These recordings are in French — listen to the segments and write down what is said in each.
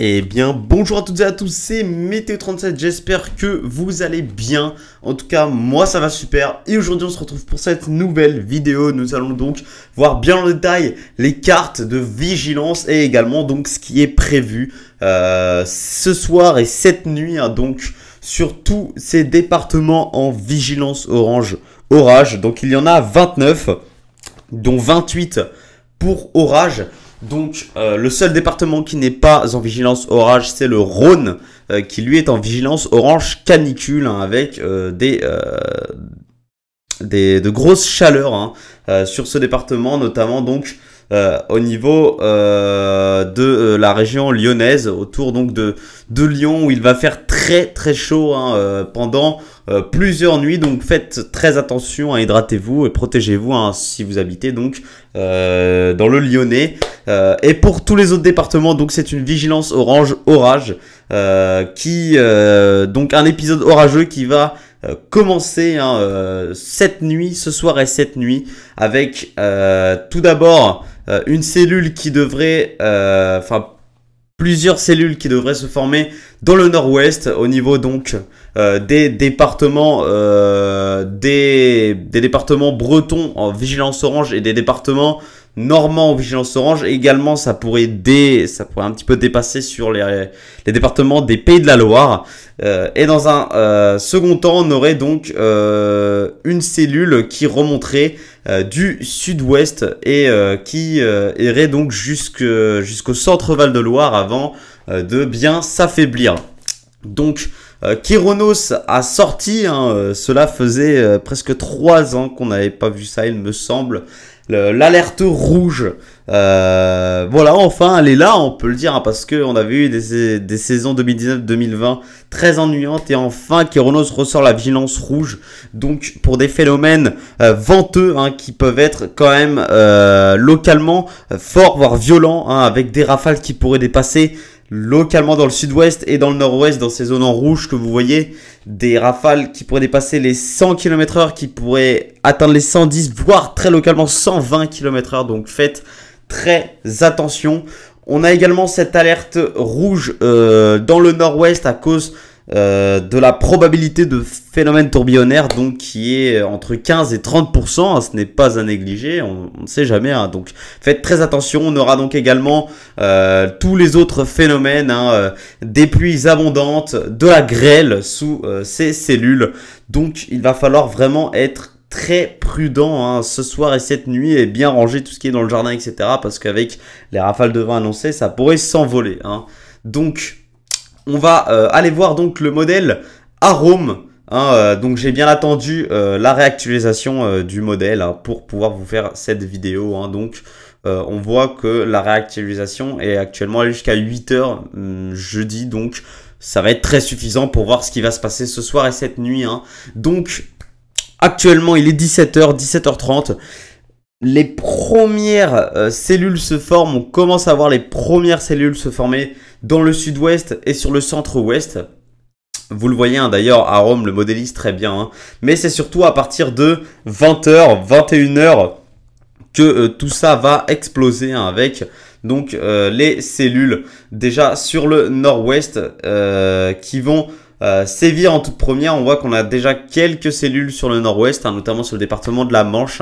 Eh bien, bonjour à toutes et à tous, c'est Météo37, j'espère que vous allez bien. En tout cas, moi ça va super. Et aujourd'hui, on se retrouve pour cette nouvelle vidéo. Nous allons donc voir bien en détail les cartes de vigilance et également donc ce qui est prévu ce soir et cette nuit. Donc, sur tous ces départements en vigilance orange, orage. Donc, il y en a 29, dont 28 pour orage. Donc, le seul département qui n'est pas en vigilance orage, c'est le Rhône, qui lui est en vigilance orange canicule, hein, avec de grosses chaleurs sur ce département, notamment donc au niveau de la région lyonnaise, autour donc de Lyon, où il va faire très chaud pendant plusieurs nuits. Donc faites très attention, hydratez-vous et protégez-vous si vous habitez donc dans le Lyonnais. Et pour tous les autres départements, donc c'est une vigilance orange orage, donc un épisode orageux qui va commencer cette nuit, ce soir et cette nuit, avec tout d'abord une cellule qui devrait, plusieurs cellules qui devraient se former dans le nord-ouest, au niveau donc des départements, des départements bretons en vigilance orange et des départements normands en vigilance orange. Et également, ça pourrait un petit peu dépasser sur les départements des Pays de la Loire. Et dans un second temps, on aurait donc une cellule qui remonterait du sud-ouest et qui irait donc jusqu'au centre Val-de-Loire avant de bien s'affaiblir. Donc, Kyronos a sorti, cela faisait presque 3 ans qu'on n'avait pas vu ça, il me semble, l'alerte rouge. Voilà, enfin elle est là, on peut le dire, parce que on avait eu des saisons 2019-2020 très ennuyantes, et enfin Kyronos ressort la vigilance rouge, donc pour des phénomènes venteux qui peuvent être quand même localement forts, voire violents, avec des rafales qui pourraient dépasser localement dans le sud-ouest et dans le nord-ouest, dans ces zones en rouge que vous voyez, des rafales qui pourraient dépasser les 100 km/h, qui pourraient atteindre les 110, voire très localement 120 km/h. Donc faites très attention. On a également cette alerte rouge dans le nord-ouest à cause de la probabilité de phénomène tourbillonnaire, donc qui est entre 15 et 30%, ce n'est pas à négliger, on ne sait jamais, donc faites très attention. On aura donc également tous les autres phénomènes, des pluies abondantes, de la grêle sous ces cellules, donc il va falloir vraiment être très prudent ce soir et cette nuit, et bien ranger tout ce qui est dans le jardin, etc., parce qu'avec les rafales de vent annoncées, ça pourrait s'envoler. Donc on va aller voir donc le modèle Arome. Donc j'ai bien attendu la réactualisation du modèle pour pouvoir vous faire cette vidéo. Donc on voit que la réactualisation est actuellement allée jusqu'à 8h jeudi. Donc ça va être très suffisant pour voir ce qui va se passer ce soir et cette nuit. Donc actuellement il est 17h, 17h30. Les premières cellules se forment, on commence à voir les premières cellules se former dans le sud-ouest et sur le centre-ouest. Vous le voyez d'ailleurs, Arome le modélise très bien. Mais c'est surtout à partir de 20h, 21h que tout ça va exploser, avec donc les cellules déjà sur le nord-ouest qui vont sévir en toute première. On voit qu'on a déjà quelques cellules sur le nord-ouest, notamment sur le département de la Manche,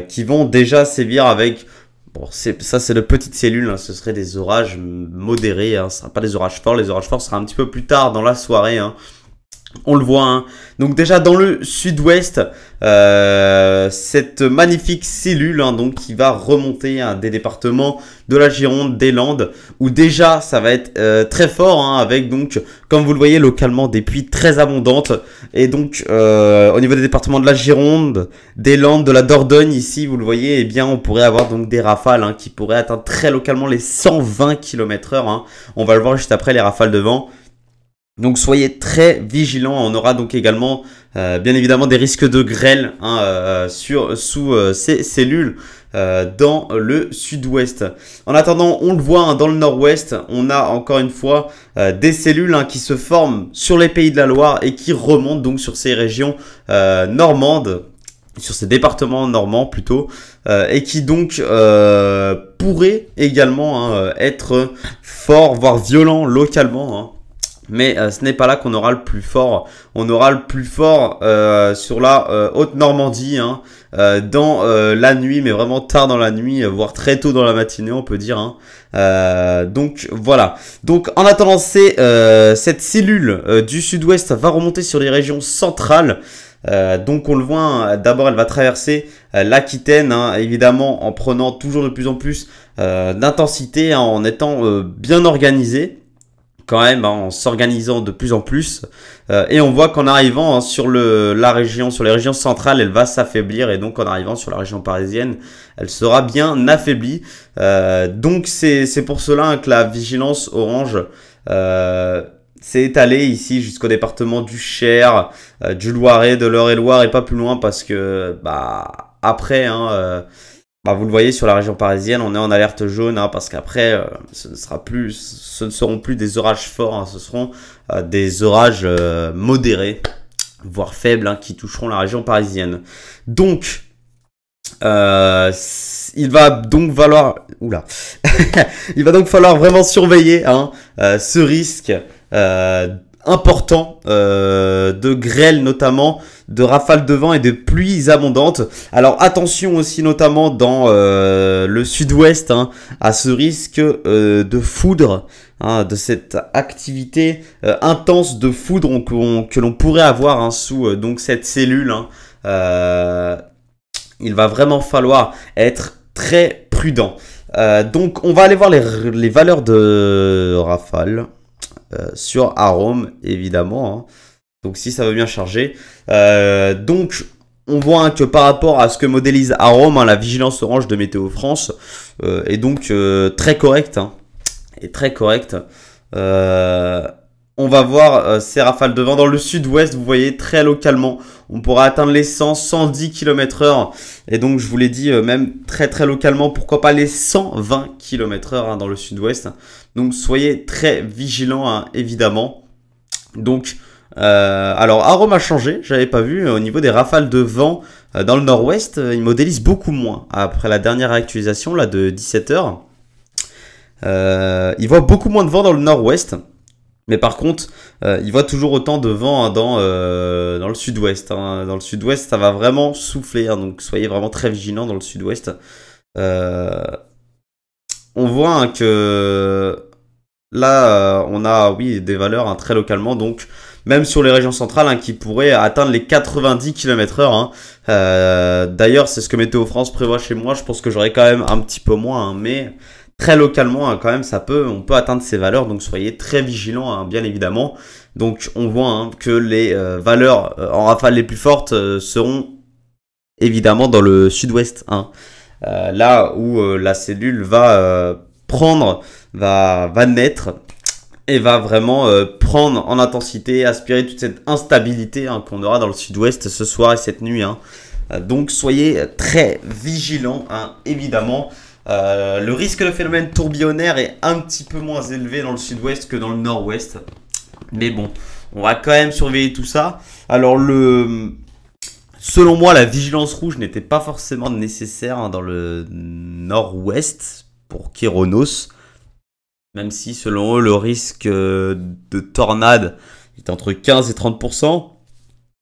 qui vont déjà sévir avec, bon, ça c'est de petites cellules, ce serait des orages modérés, ce ne sera pas des orages forts. Les orages forts sera un petit peu plus tard dans la soirée, on le voit. Donc déjà dans le sud-ouest, cette magnifique cellule donc qui va remonter des départements de la Gironde, des Landes, où déjà ça va être très fort, avec donc, comme vous le voyez, localement des pluies très abondantes. Et donc au niveau des départements de la Gironde, des Landes, de la Dordogne, ici vous le voyez, eh bien on pourrait avoir donc des rafales qui pourraient atteindre très localement les 120 km/h. On va le voir juste après, les rafales de vent. Donc soyez très vigilants. On aura donc également bien évidemment des risques de grêle sous ces cellules dans le sud-ouest. En attendant, on le voit dans le nord-ouest, on a encore une fois des cellules qui se forment sur les Pays de la Loire et qui remontent donc sur ces régions normandes sur ces départements normands plutôt, et qui donc pourrait également être fort, voire violent localement. Mais ce n'est pas là qu'on aura le plus fort. On aura le plus fort sur la Haute-Normandie, dans la nuit, mais vraiment tard dans la nuit, voire très tôt dans la matinée, on peut dire. Donc voilà. Donc en attendant, cette cellule du sud-ouest va remonter sur les régions centrales. Donc on le voit, d'abord elle va traverser l'Aquitaine, évidemment en prenant toujours de plus en plus d'intensité, en étant bien organisée. Quand même, en s'organisant de plus en plus, et on voit qu'en arrivant sur les régions centrales, elle va s'affaiblir, et donc en arrivant sur la région parisienne, elle sera bien affaiblie. Donc c'est pour cela que la vigilance orange s'est étalée ici jusqu'au département du Cher, du Loiret, de l'Eure-et-Loir, et pas plus loin, parce que après vous le voyez sur la région parisienne, on est en alerte jaune, parce qu'après, ce ne seront plus des orages forts, ce seront des orages modérés, voire faibles, qui toucheront la région parisienne. Donc, il va donc falloir, il va donc falloir vraiment surveiller ce risque important de grêle, notamment de rafales de vent et de pluies abondantes. Alors attention aussi, notamment dans le sud-ouest, à ce risque de foudre, de cette activité intense de foudre que l'on pourrait avoir sous donc cette cellule. Il va vraiment falloir être très prudent. Donc on va aller voir les valeurs de rafales sur Arome, évidemment. Donc si ça veut bien charger. Donc on voit que par rapport à ce que modélise Arome, la vigilance orange de Météo France est donc très correcte. Est très correcte. On va voir ces rafales de vent dans le sud-ouest. Vous voyez, très localement, on pourra atteindre les 100-110 km/h. Et donc je vous l'ai dit, même très très localement, pourquoi pas les 120 km/h dans le sud-ouest. Donc soyez très vigilants, évidemment. Donc alors Arome a changé, j'avais pas vu, au niveau des rafales de vent dans le nord-ouest, il modélise beaucoup moins. Après la dernière actualisation là de 17 h, il voit beaucoup moins de vent dans le nord-ouest. Mais par contre, il voit toujours autant de vent dans le sud-ouest. Dans le sud-ouest, ça va vraiment souffler, donc soyez vraiment très vigilants dans le sud-ouest. On voit que là, on a oui des valeurs très localement, donc même sur les régions centrales qui pourraient atteindre les 90 km/h. D'ailleurs, c'est ce que Météo France prévoit chez moi. Je pense que j'aurai quand même un petit peu moins, mais très localement, quand même, on peut atteindre ces valeurs, donc soyez très vigilants, bien évidemment. Donc, on voit que les valeurs en rafale les plus fortes seront évidemment dans le sud-ouest, là où la cellule va naître et va vraiment prendre en intensité, aspirer toute cette instabilité qu'on aura dans le sud-ouest ce soir et cette nuit. Donc, soyez très vigilants, évidemment. Le risque de phénomène tourbillonnaire est un petit peu moins élevé dans le sud-ouest que dans le nord-ouest. Mais bon, on va quand même surveiller tout ça. Alors, selon moi, la vigilance rouge n'était pas forcément nécessaire dans le nord-ouest pour Kéronos. Même si, selon eux, le risque de tornade est entre 15 et 30%.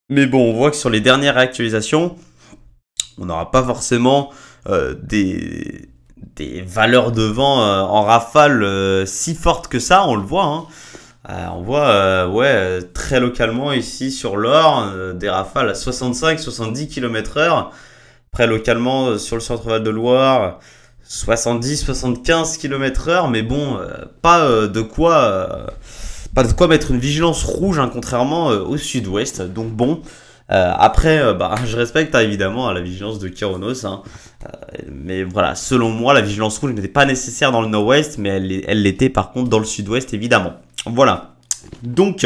Mais bon, on voit que sur les dernières actualisations, on n'aura pas forcément des valeurs de vent en rafale si fortes que ça, on le voit. On voit très localement ici sur l'Or des rafales à 65-70 km/h. Après localement sur le centre-val de Loire, 70-75 km/h. Mais bon, pas de quoi mettre une vigilance rouge, contrairement au sud-ouest. Donc bon, après, je respecte évidemment la vigilance de Kéronos. Mais voilà, selon moi, la vigilance rouge n'était pas nécessaire dans le nord-ouest, mais elle l'était par contre dans le sud-ouest, évidemment. Voilà. Donc,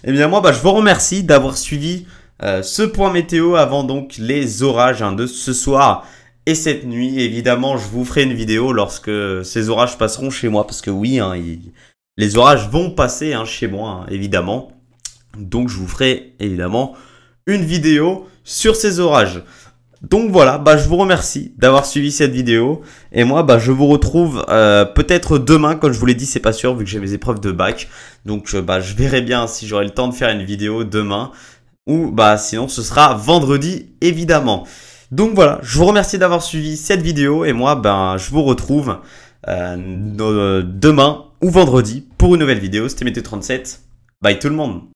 eh bien moi, je vous remercie d'avoir suivi ce point météo avant donc les orages de ce soir et cette nuit. Évidemment, je vous ferai une vidéo lorsque ces orages passeront chez moi, parce que oui, les orages vont passer chez moi, évidemment. Donc, je vous ferai évidemment une vidéo sur ces orages. Donc voilà, bah je vous remercie d'avoir suivi cette vidéo. Et moi, bah je vous retrouve peut-être demain, comme je vous l'ai dit, c'est pas sûr vu que j'ai mes épreuves de bac. Donc bah je verrai bien si j'aurai le temps de faire une vidéo demain. Ou bah sinon ce sera vendredi évidemment. Donc voilà, je vous remercie d'avoir suivi cette vidéo. Et moi, ben je vous retrouve demain ou vendredi pour une nouvelle vidéo. C'était Météo 37. Bye tout le monde.